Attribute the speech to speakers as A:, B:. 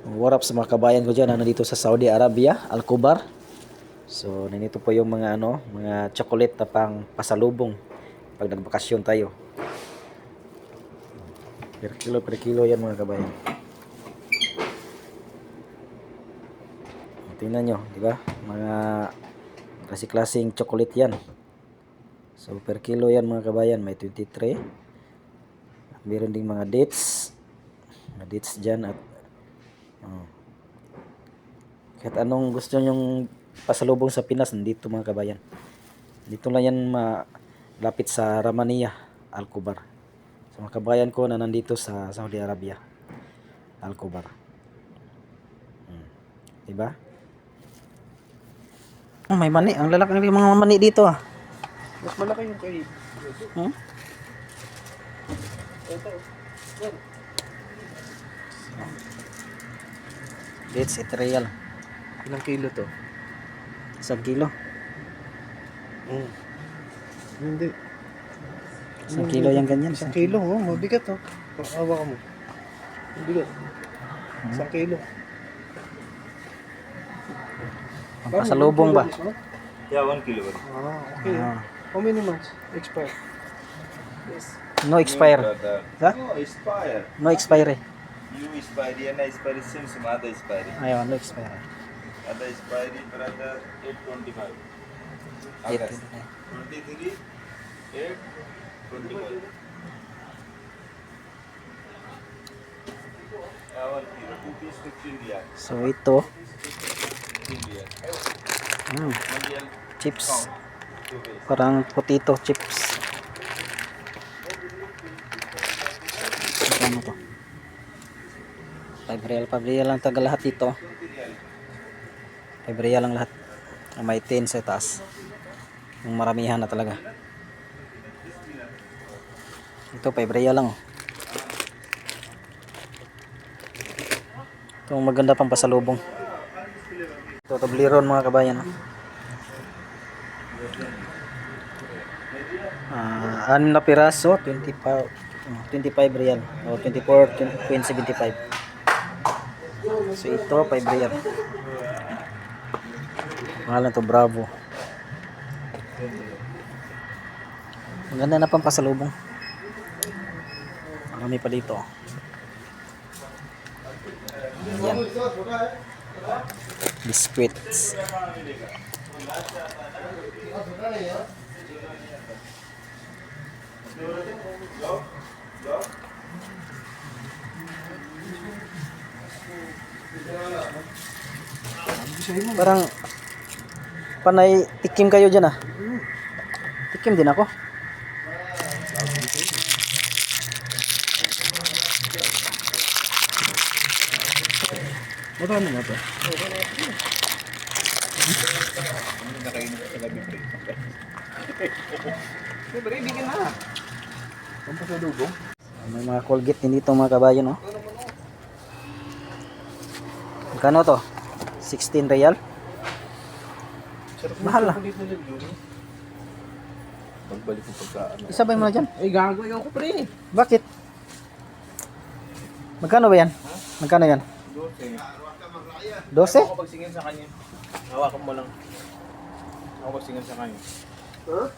A: What up sa mga kabayan ko dyan na nandito sa Saudi Arabia, Al-Kubar. So, nandito po yung mga mga chocolate na pang pasalubong pag nagbakasyon tayo. Per kilo yan mga kabayan. Tingnan nyo, di ba? Mga klase-klaseng chocolate yan. So, per kilo yan mga kabayan. May 23. Meron ding mga dates. Mga dates dyan at kahit anong gusto nyong pasalubong sa Pinas, nandito mga kabayan. Dito lang yan malapit sa Ramania, Al-Kubar. Sa mga kabayan ko na nandito sa Saudi Arabia, Al-Kubar. Diba? Oh, may mani. Ang lalaki ng mga mani dito ah.
B: Mas malaki yung kay...
A: Hmm?
B: Ito. Yan.
A: Dates, real.
B: Ilang kilo to?
A: 1 kilo.
B: Hindi.
A: 1 kilo yan ganyan.
B: 1 kilo, oh. Mabigat, oh. Hawa ka mo. Mabigat. 1 kilo.
A: Ang pasalubong ba?
C: Yeah, 1 kilo.
B: Okay.
A: Ah.
B: How many months? Expire? Yes.
A: No expire. Ha?
C: No, expire.
A: No expire.
C: You expire, and expire same other expire.
A: Ayaw, no expire.
C: Other expire, brother, 825.
A: Yep.
C: August. 23, 8, 25. 1 kilo, 2 piece 15 riyal.
A: So ito,
C: 15 riyal. Mondial
A: chips.
C: count. 2 piece.
A: Parang potato chips. Ano to? 5 real lang taga lahat dito. 5 real lang lahat. May 10 sa taas. Yung maramihan na talaga. Ito 5 real lang. Itong maganda pang pasalubong. Ito Toblerone mga kabayan. 6 na piraso, 25 real o 24.75. So ito 5 real. Pangalan to Bravo. Maganda na pang pasalubong. Marami pa dito. Yan. Biscuits. Parang panay tikim kayo dyan ah. Tikim din ako.
B: Magkano na to? Siyempre, bigyan na. Pampasalubong.
A: May mga Colgate din dito mga kabayan oh. Magkano to? 16 real? Mahal ah.
B: Pagbalik ko pagkaan.
A: Isabay mo na dyan.
B: Ay, gago. Ayaw ko pre.
A: Bakit? Magkano ba yan? Magkano yan? 12?
B: Ako pagsingin sa kanya. Hawakan mo lang. Ako pagsingin sa kanya. Huh?